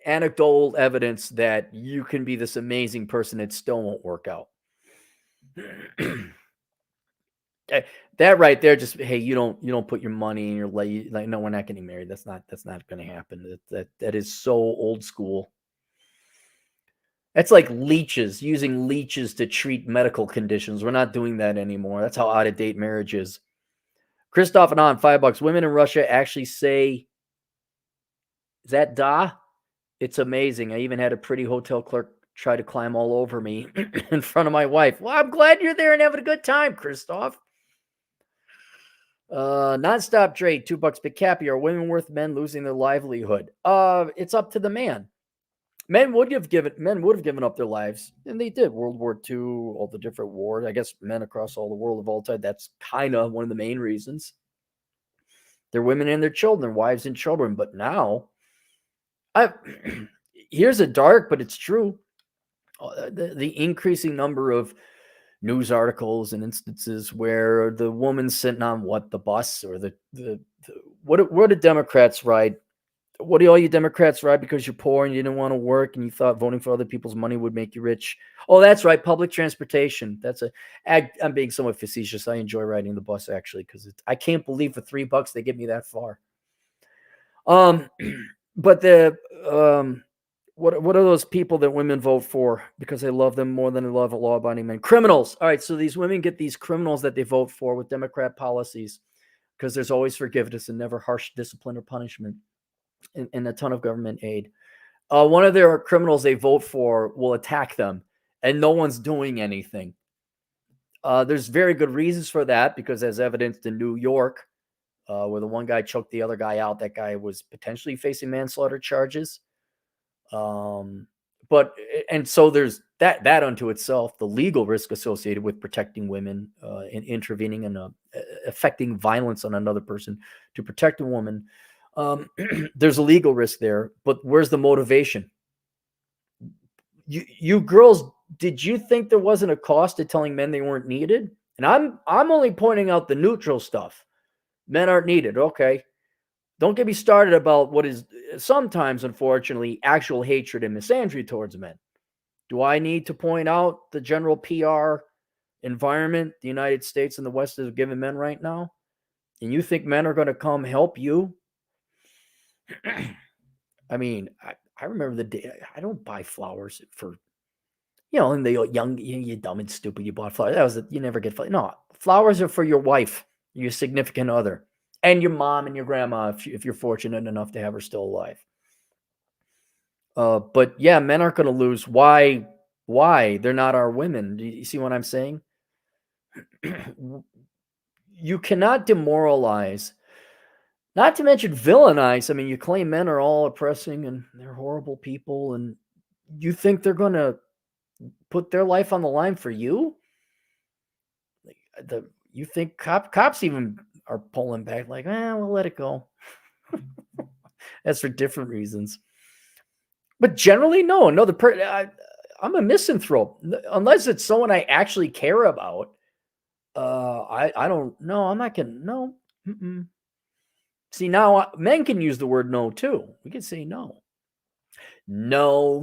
Speaker 2: anecdotal evidence that you can be this amazing person that still won't work out. That right there, just hey, you don't put your money in your like no, we're not getting married. That's not going to happen. That is so old school. That's like leeches, using leeches to treat medical conditions. We're not doing that anymore. That's how out of date marriage is. Christoph and on $5. Women in Russia actually say, "Is that da?" It's amazing. I even had a pretty hotel clerk try to climb all over me in front of my wife. Well, I'm glad you're there and having a good time, Christoph. Nonstop Dre, $2. But Cappy, are women worth men losing their livelihood? It's up to the man. Men would have given up their lives, and they did. World War II, all the different wars. I guess men across all the world of all time. That's kind of one of the main reasons. Their women and their children, their wives and children. But now, here's a dark, but it's true. The increasing number of news articles and instances where the woman's sitting on the bus or what do Democrats ride? What do all you Democrats ride because you're poor and you didn't want to work and you thought voting for other people's money would make you rich? Oh, that's right. Public transportation. I'm being somewhat facetious. I enjoy riding the bus actually, because I can't believe for $3 they get me that far. But what are those people that women vote for because they love them more than they love a law-abiding men? Criminals. All right, so these women get these criminals that they vote for with Democrat policies because there's always forgiveness and never harsh discipline or punishment and a ton of government aid. One of their criminals they vote for will attack them, and no one's doing anything. There's very good reasons for that because as evidenced in New York, where the one guy choked the other guy out, that guy was potentially facing manslaughter charges. but and so there's that unto itself, the legal risk associated with protecting women and intervening and affecting violence on another person to protect a woman. There's a legal risk there, but where's the motivation? You girls, did you think there wasn't a cost to telling men they weren't needed? And I'm only pointing out the neutral stuff. Men aren't needed. Okay. Don't get me started about what is sometimes, unfortunately, actual hatred and misandry towards men. Do I need to point out the general PR environment the United States and the West is giving men right now? And you think men are going to come help you? I mean, I remember the day I don't buy flowers for, and the young, you dumb and stupid, you bought flowers. That was you never get flowers. No, flowers are for your wife, your significant other, and your mom and your grandma if you're fortunate enough to have her still alive. But yeah, men aren't going to lose. Why? Why? They're not our women. Do you see what I'm saying? You cannot demoralize, not to mention villainize. I mean, you claim men are all oppressing and they're horrible people, and you think they're going to put their life on the line for you? You think cops even are pulling back, like, we'll let it go. That's for different reasons. But generally, no. I'm a misanthrope. Unless it's someone I actually care about. I don't know. I'm not gonna no. Mm-mm. See, now men can use the word no too. We can say no. No.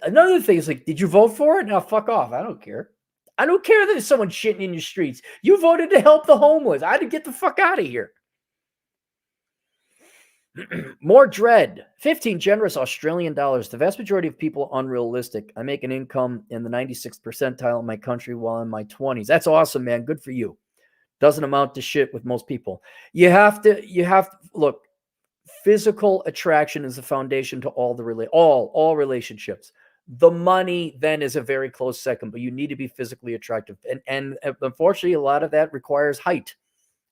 Speaker 2: Another thing is like, did you vote for it? Now fuck off. I don't care. I don't care that there's someone shitting in your streets. You voted to help the homeless. I had to get the fuck out of here. More dread. 15 generous Australian dollars. The vast majority of people unrealistic. I make an income in the 96th percentile in my country while in my 20s. That's awesome, man. Good for you. Doesn't amount to shit with most people. You have to look. Physical attraction is the foundation to all relationships. The money then is a very close second, but you need to be physically attractive. And unfortunately, a lot of that requires height.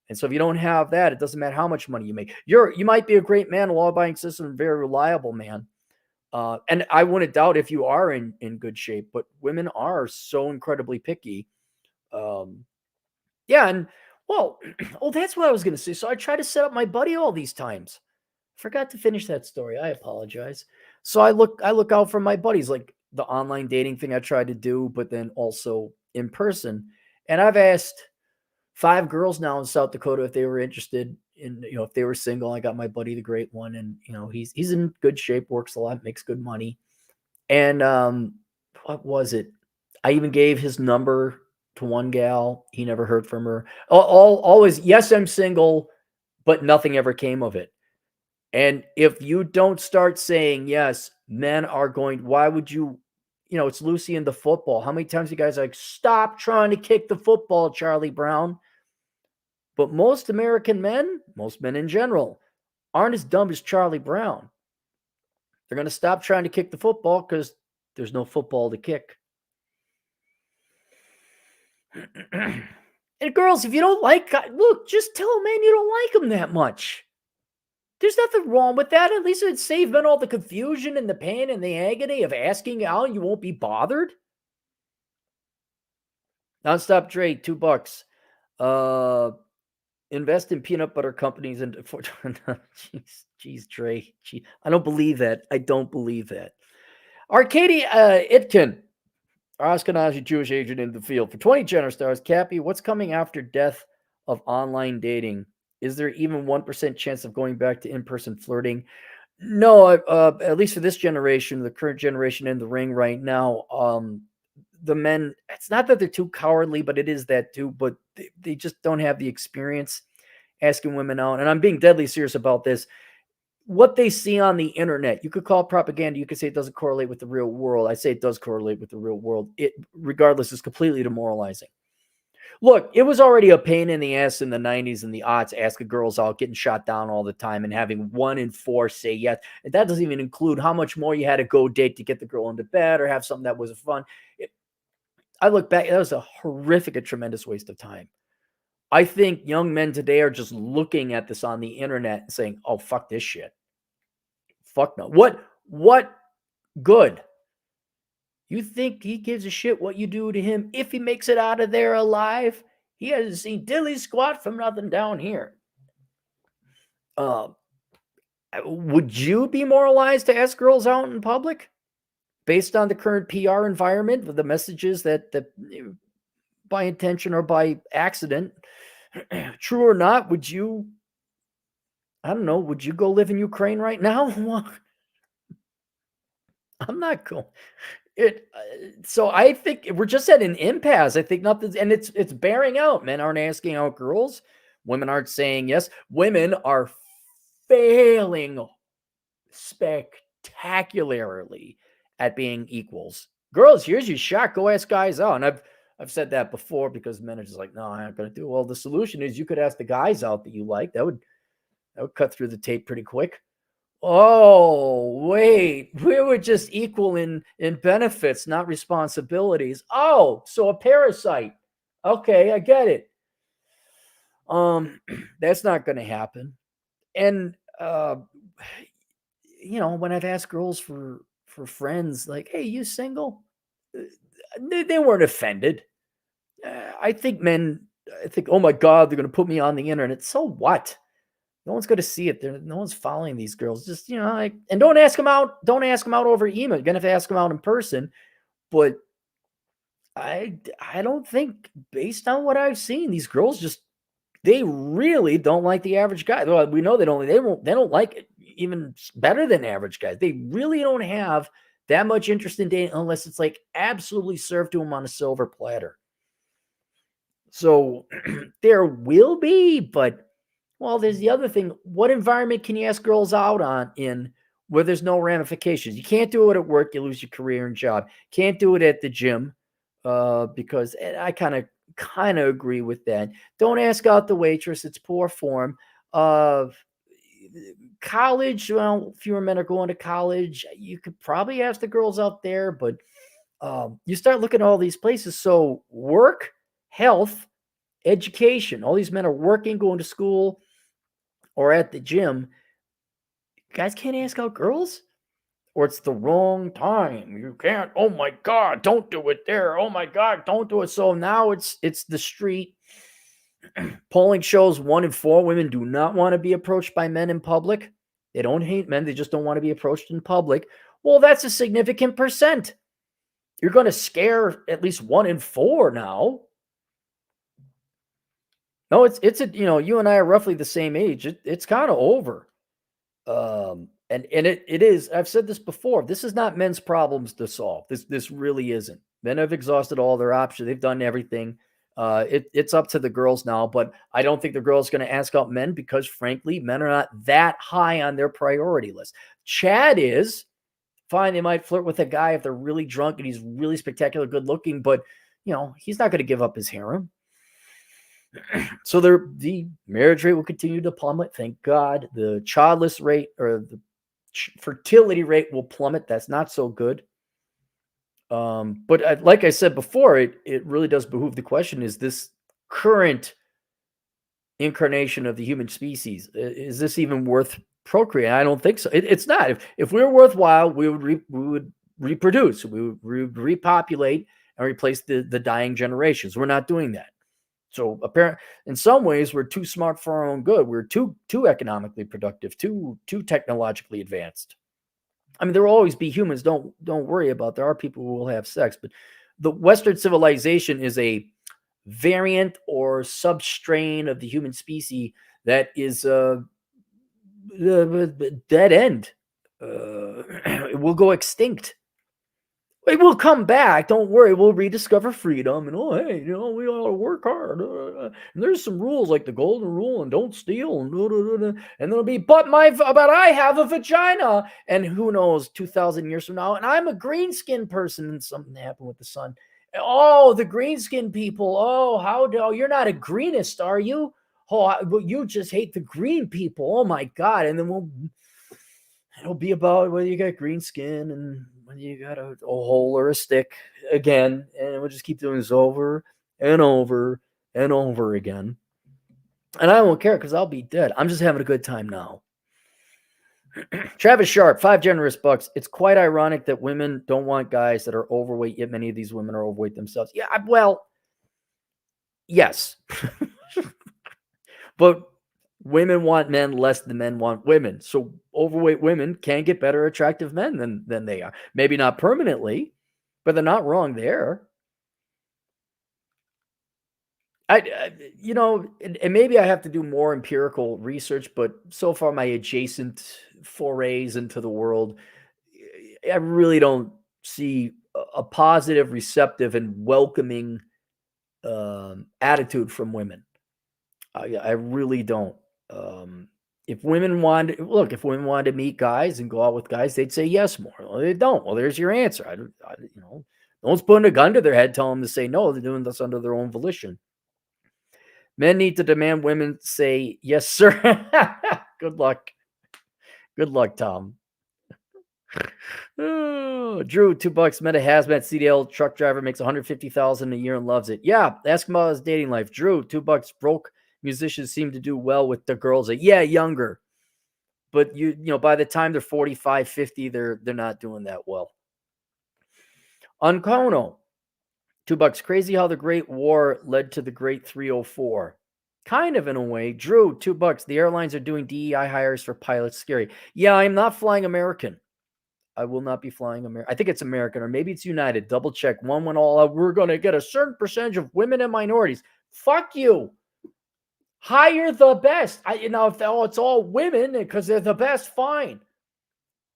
Speaker 2: And so if you don't have that, it doesn't matter how much money you make. You might be a great man, a law-abiding citizen, very reliable man. And I wouldn't doubt if you are in good shape, but women are so incredibly picky. Yeah, and well, that's what I was going to say. So I try to set up my buddy all these times. Forgot to finish that story. I apologize. So I look out for my buddies, like the online dating thing I tried to do, but then also in person. And I've asked 5 girls now in South Dakota if they were interested in, if they were single. I got my buddy, the great one, and he's in good shape, works a lot, makes good money. And what was it? I even gave his number to one gal. He never heard from her. Always, yes, I'm single, but nothing ever came of it. And if you don't start saying yes, men are going, why would you, it's Lucy in the football. How many times you guys are like, stop trying to kick the football, Charlie Brown? But most American men, most men in general, aren't as dumb as Charlie Brown. They're going to stop trying to kick the football because there's no football to kick. And girls, if you don't like, look, just tell a man you don't like him that much. There's nothing wrong with that. At least it'd save men all the confusion and the pain and the agony of asking out. You won't be bothered. Nonstop Dre, $2. Invest in peanut butter companies and jeez, Dre. Geez, I don't believe that. Arkady Itkin, our Ashkenazi Jewish agent in the field, for 20 generous stars. Cappy, what's coming after death of online dating? Is there even 1% chance of going back to in-person flirting? No, at least for this generation, the current generation in the ring right now, the men, it's not that they're too cowardly, but it is that too, but they just don't have the experience asking women out. And I'm being deadly serious about this. What they see on the internet, you could call it propaganda. You could say it doesn't correlate with the real world. I say it does correlate with the real world. It, regardless, is completely demoralizing. Look, it was already a pain in the ass in the 90s and the aughts asking girls out, getting shot down all the time and having 1 in 4 say yes. And that doesn't even include how much more you had to go date to get the girl into bed or have something that was fun. I look back, that was a horrific, a tremendous waste of time. I think young men today are just looking at this on the internet and saying, oh, fuck this shit. Fuck no. What Good. You think he gives a shit what you do to him if he makes it out of there alive? He hasn't seen dilly squat from nothing down here. Would you be moralized to ask girls out in public based on the current PR environment with the messages that by intention or by accident, true or not, would you, I don't know, would you go live in Ukraine right now? I'm not going. So I think we're just at an impasse. I think nothing's, and it's bearing out. Men aren't asking out girls. Women aren't saying yes. Women are failing spectacularly at being equals. Girls, here's your shot. Go ask guys out. And I've said that before because men are just like, no, I'm not going to do it. Well, the solution is you could ask the guys out that you like. That would cut through the tape pretty quick. Oh, wait, we were just equal in benefits, not responsibilities. Oh, so a parasite. Okay, I get it. That's not going to happen. And when I've asked girls for friends, like, hey, you single? They weren't offended. I think men, oh my God, they're going to put me on the internet. So what? No one's going to see it. No one's following these girls. Just, and don't ask them out. Don't ask them out over email. You're going to have to ask them out in person. But I don't think, based on what I've seen, these girls they really don't like the average guy. Well, we know they don't like it even better than average guys. They really don't have that much interest in dating unless it's like absolutely served to them on a silver platter. So there will be, but well, there's the other thing. What environment can you ask girls out in where there's no ramifications? You can't do it at work. You lose your career and job. Can't do it at the gym because I kind of agree with that. Don't ask out the waitress. It's poor form. College, well, fewer men are going to college. You could probably ask the girls out there, but you start looking at all these places. So work, health, education. All these men are working, going to school, or at the gym. Guys can't ask out girls, or it's the wrong time. You can't. Oh my God, don't do it there. Oh my God, don't do it. So now it's the street. Polling shows 1 in 4 women do not want to be approached by men in public. They don't hate men. They just don't want to be approached in public. Well, that's a significant percent. You're going to scare at least 1 in 4 now. No, it's you and I are roughly the same age. It's kind of over. And it is. I've said this before. This is not men's problems to solve. This really isn't. Men have exhausted all their options. They've done everything. It's up to the girls now, but I don't think the girl's going to ask out men because, frankly, men are not that high on their priority list. Chad is fine. They might flirt with a guy if they're really drunk and he's really spectacular good looking, but he's not going to give up his harem. So the marriage rate will continue to plummet. Thank God. The childless rate or the fertility rate will plummet. That's not so good. But like I said before, it really does behoove the question: is this current incarnation of the human species, is this even worth procreating? I don't think so. It's not. If we were worthwhile, we would reproduce. We would repopulate and replace the dying generations. We're not doing that. So apparently, in some ways, we're too smart for our own good. We're too economically productive, too technologically advanced. I mean, there will always be humans. Don't worry about. There are people who will have sex, but the Western civilization is a variant or substrain of the human species that is a dead end. It will go extinct. It will come back. Don't worry. We'll rediscover freedom. And hey, we ought to work hard. And there's some rules like the golden rule and don't steal. And there'll be, but I have a vagina. And who knows, 2,000 years from now, and I'm a green skin person, and something happened with the sun. Oh, the green skin people. Oh, you're not a greenist, are you? Oh, you just hate the green people. Oh my God. And then it'll be about whether you got green skin and when you got a hole or a stick again, and we'll just keep doing this over and over and over again. And I won't care because I'll be dead. I'm just having a good time now. Travis Sharp, 5 generous bucks. It's quite ironic that women don't want guys that are overweight, yet many of these women are overweight themselves. Yeah, well, yes. But women want men less than men want women. So overweight women can get better attractive men than they are. Maybe not permanently, but they're not wrong there. And maybe I have to do more empirical research, but so far my adjacent forays into the world, I really don't see a positive, receptive, and welcoming attitude from women. I really don't. If women wanted to meet guys and go out with guys, they'd say yes more. Well, they don't. Well, there's your answer. No one's putting a gun to their head telling them to say no. They're doing this under their own volition. Men need to demand women say yes, sir. Good luck. Good luck, Tom. Oh, Drew, $2. Met a hazmat CDL truck driver, makes $150,000 a year and loves it. Yeah, ask him about his dating life. Drew, $2. Broke musicians seem to do well with the girls. Yeah, younger, but by the time they're 45, 50, they're not doing that well. Uncono, $2. Crazy how the Great War led to the Great 304. Kind of in a way. Drew, $2. The airlines are doing DEI hires for pilots. Scary. Yeah, I'm not flying American. I will not be flying American. I think it's American, or maybe it's United. Double check. One went all out. We're going to get a certain percentage of women and minorities. Fuck you. Hire the best. If it's all women because they're the best, fine.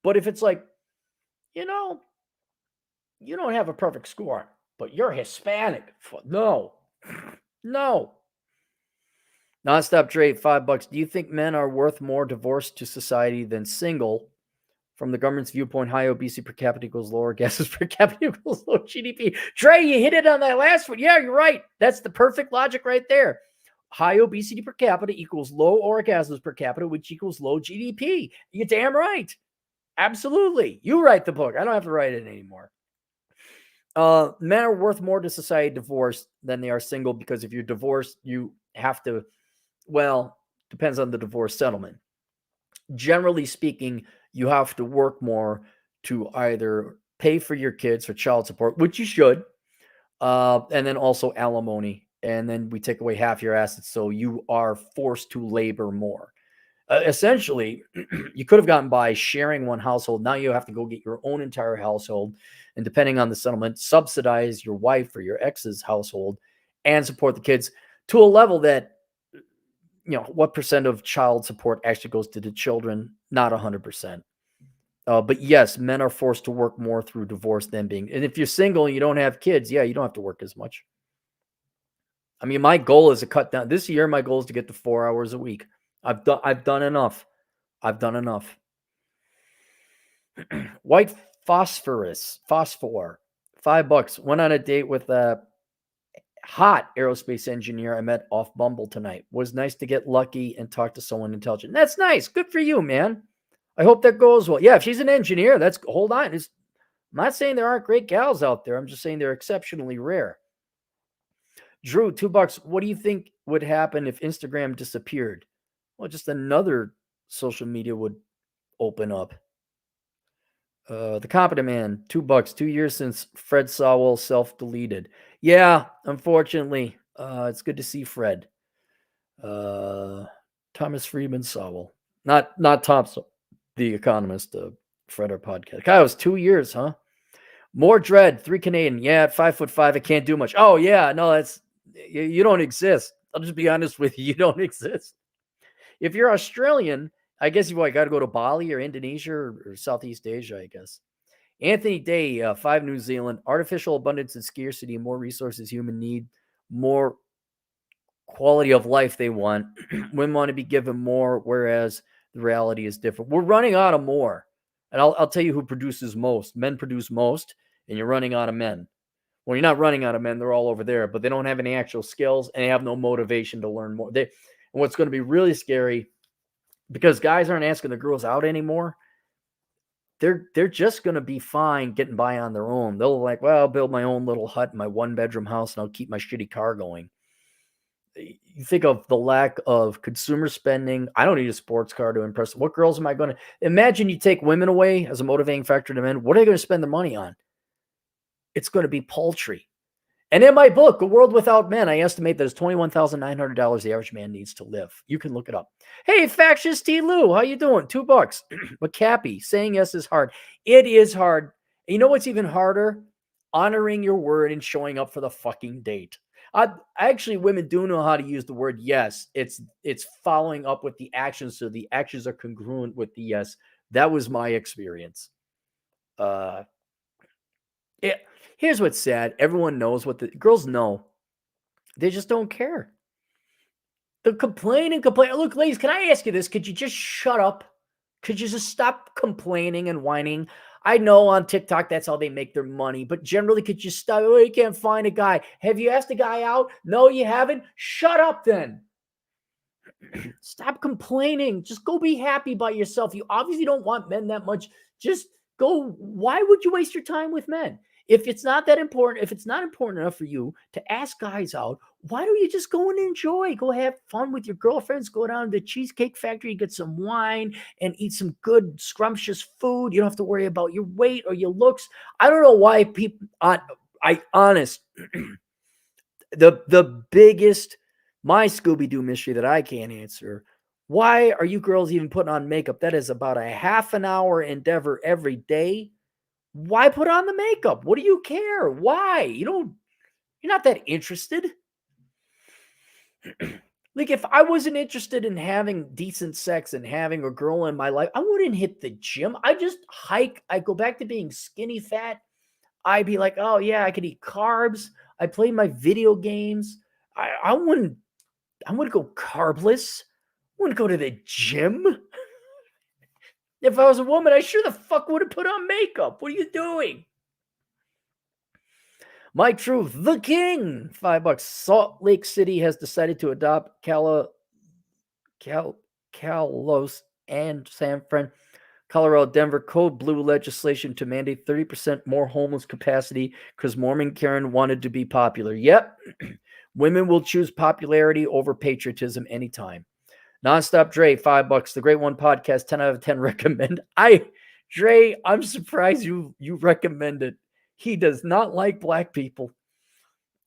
Speaker 2: But if it's like, you don't have a perfect score, but you're Hispanic. No. Nonstop Dre, $5. Do you think men are worth more divorced to society than single? From the government's viewpoint, high obesity per capita equals lower gases per capita equals low GDP. Dre, you hit it on that last one. Yeah, you're right. That's the perfect logic right there. High obesity per capita equals low orgasms per capita, which equals low GDP. You're damn right. Absolutely. You write the book. I don't have to write it anymore. Men are worth more to society divorced than they are single, because if you're divorced, you have to, depends on the divorce settlement. Generally speaking, you have to work more to either pay for your kids for child support, which you should, and then also alimony. And then we take away half your assets, so you are forced to labor more. Essentially, you could have gotten by sharing one household. Now you have to go get your own entire household, and depending on the settlement, subsidize your wife or your ex's household and support the kids to a level that, what percent of child support actually goes to the children? Not 100%. But yes, men are forced to work more through divorce than being. And if you're single and you don't have kids, yeah, you don't have to work as much. I mean, my goal is to cut down. This year, my goal is to get to 4 hours a week. I've done enough. White phosphor, $5. Went on a date with a hot aerospace engineer I met off Bumble tonight. Was nice to get lucky and talk to someone intelligent. That's nice. Good for you, man. I hope that goes well. Yeah, if she's an engineer, hold on. I'm not saying there aren't great gals out there. I'm just saying they're exceptionally rare. Drew, $2. What do you think would happen if Instagram disappeared? Well, just another social media would open up. The Competent Man, $2. 2 years since Fred Sowell self-deleted. Yeah, unfortunately. It's good to see Fred. Thomas Friedman Sowell. Not Thompson, the economist, Fred, our podcast. God, it was 2 years, huh? More Dread, 3 Canadian. Yeah, at 5'5", I can't do much. Oh, yeah, no, you don't exist. I'll just be honest with you. You don't exist. If you're Australian, I guess you got to go to Bali or Indonesia or Southeast Asia, I guess. Anthony Day, 5 New Zealand. Artificial abundance and scarcity, more resources human need, more quality of life they want. Women want to be given more, whereas the reality is different. We're running out of more. And I'll tell you who produces most. Men produce most, and you're running out of men. Well, you're not running out of men. They're all over there, but they don't have any actual skills, and they have no motivation to learn more. And what's going to be really scary, because guys aren't asking the girls out anymore, they're just going to be fine getting by on their own. They'll I'll build my own little hut in my 1-bedroom house, and I'll keep my shitty car going. you think of the lack of consumer spending. I don't need a sports car to impress. What girls am I going to imagine? You take women away as a motivating factor to men. What are they going to spend their money on? It's going to be paltry. And in my book, A World Without Men, I estimate that it's $21,900 the average man needs to live. You can look it up. Hey, Factious T. Lou, how you doing? $2. But Cappy, saying yes is hard. It is hard. You know what's even harder? Honoring your word and showing up for the fucking date. Actually, women do know how to use the word yes. It's following up with the actions, so the actions are congruent with the yes. That was my experience. Here's what's sad. Everyone knows what the girls know. They just don't care. They're complaining. Look, ladies, can I ask you this? Could you just shut up? Could you just stop complaining and whining? I know on TikTok that's how they make their money, but generally, could you stop? Oh, you can't find a guy. Have you asked a guy out? No, you haven't. Shut up then. Stop complaining. Just go be happy by yourself. You obviously don't want men that much. Just go. Why would you waste your time with men? If it's not that important, if it's not important enough for you to ask guys out, why don't you just go and enjoy? Go have fun with your girlfriends. Go down to the Cheesecake Factory, get some wine, and eat some good, scrumptious food. You don't have to worry about your weight or your looks. I don't know why people. Honest. The biggest, my Scooby-Doo mystery that I can't answer. Why are you girls even putting on makeup? That is about a half an hour endeavor every day. Why put on the makeup? What do you care? Why? You're not that interested. Like, if I wasn't interested in having decent sex and having a girl in my life, I wouldn't hit the gym. I just hike. I go back to being skinny fat. I'd be like, oh yeah, I could eat carbs. I play my video games. I wouldn't go carbless. I wouldn't go to the gym. If I was a woman, I sure the fuck would have put on makeup. What are you doing? Mike Truth, the king, $5. Salt Lake City has decided to adopt Kalos and San Fran, Colorado, Denver code blue legislation to mandate 30% more homeless capacity because Mormon Karen wanted to be popular. Yep. Women will choose popularity over patriotism anytime. Nonstop Dre, $5. The Great One Podcast, 10 out of 10 recommend. Dre, I'm surprised you recommend it. He does not like black people.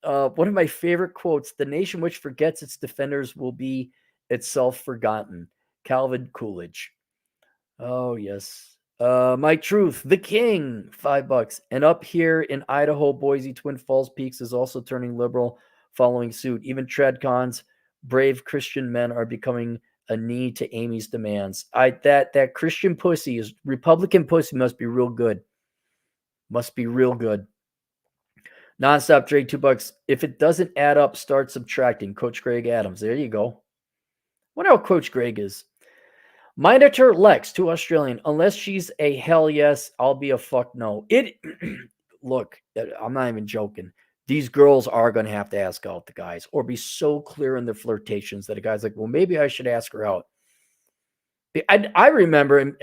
Speaker 2: One of my favorite quotes, the nation which forgets its defenders will be itself forgotten. Calvin Coolidge. Oh, yes. My Truth, the king, $5. And up here in Idaho, Boise, Twin Falls Peaks is also turning liberal, following suit. Even TradCon's brave Christian men are becoming a knee to Amy's demands. That Christian pussy is Republican pussy must be real good. Must be real good. Nonstop Drake, $2. If it doesn't add up, start subtracting. Coach Greg Adams. There you go. Wonder how Coach Greg is. Minotaur Lex, $2 Australian. Unless she's a hell yes, I'll be a fuck no. Look, I'm not even joking. These girls are going to have to ask out the guys or be so clear in their flirtations that a guy's like, well, maybe I should ask her out. I remember, and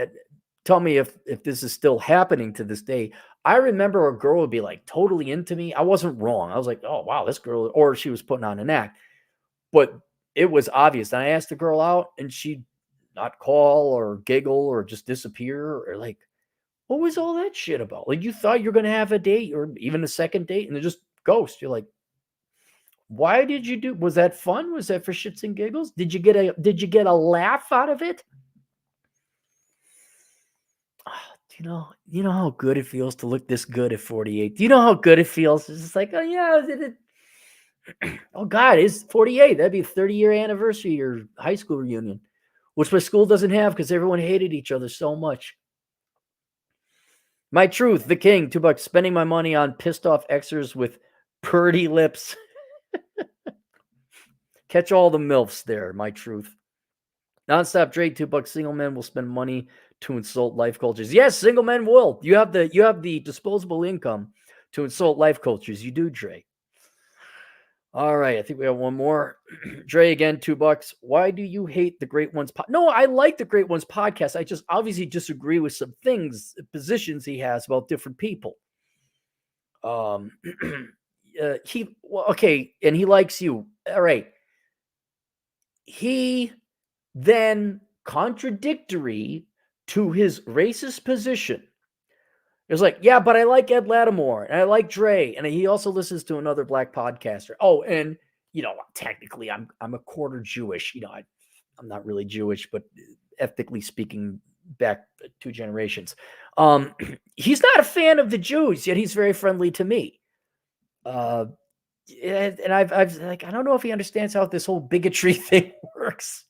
Speaker 2: tell me if this is still happening to this day. I remember a girl would be like totally into me. I wasn't wrong. I was like, oh, wow, this girl, or she was putting on an act. But it was obvious. And I asked the girl out and she'd not call or giggle or just disappear or like, what was all that shit about? Like, you thought you were going to have a date or even a second date and then just ghost. You're like, why did you do? Was that fun? Was that for shits and giggles? Did you get a laugh out of it? You know how good it feels to look this good at 48. Do you know how good it feels? It's just like, oh yeah, oh God, it's 48. That'd be a 30-year anniversary or high school reunion, which my school doesn't have because everyone hated each other so much. My Truth, the king, $2. Spending my money on pissed off exers with purty lips. Catch all the MILFs there, My Truth. Nonstop Drake, $2. Single men will spend money to insult life cultures. Yes, single men will. You have the disposable income to insult life cultures. You do, Dre. All right, I think we have one more. Dre again, $2. Why do you hate the Great Ones? No, I like the Great Ones podcast. I just obviously disagree with some things, positions he has about different people. Okay, and he likes you. All right. he then, contradictory to his racist position, it was like, yeah, but I like Ed Lattimore and I like Dre, and he also listens to another black podcaster. Oh, and technically, I'm a quarter Jewish. I'm not really Jewish, but ethnically speaking, back 2 generations. He's not a fan of the Jews, yet he's very friendly to me. And I've like, I don't know if he understands how this whole bigotry thing works.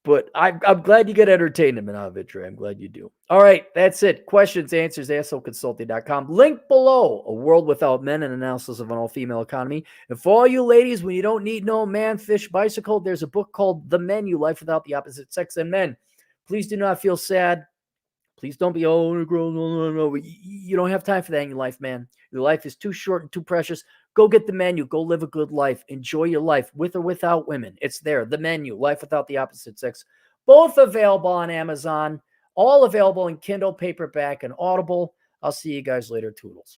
Speaker 2: But I'm glad you get entertainment out of it, Trey. I'm glad you do. All right, that's it. Questions, answers, ASOconsulting.com. Link below, A World Without Men, an analysis of an all-female economy. And for all you ladies, when you don't need no man, fish, bicycle, there's a book called The Menu, Life Without the Opposite Sex and Men. Please do not feel sad. Please don't be, girl, no. You don't have time for that in your life, man. Your life is too short and too precious. Go get The Menu. Go live a good life. Enjoy your life with or without women. It's there. The Menu, Life Without the Opposite Sex. Both available on Amazon. All available in Kindle, paperback, and Audible. I'll see you guys later. Toodles.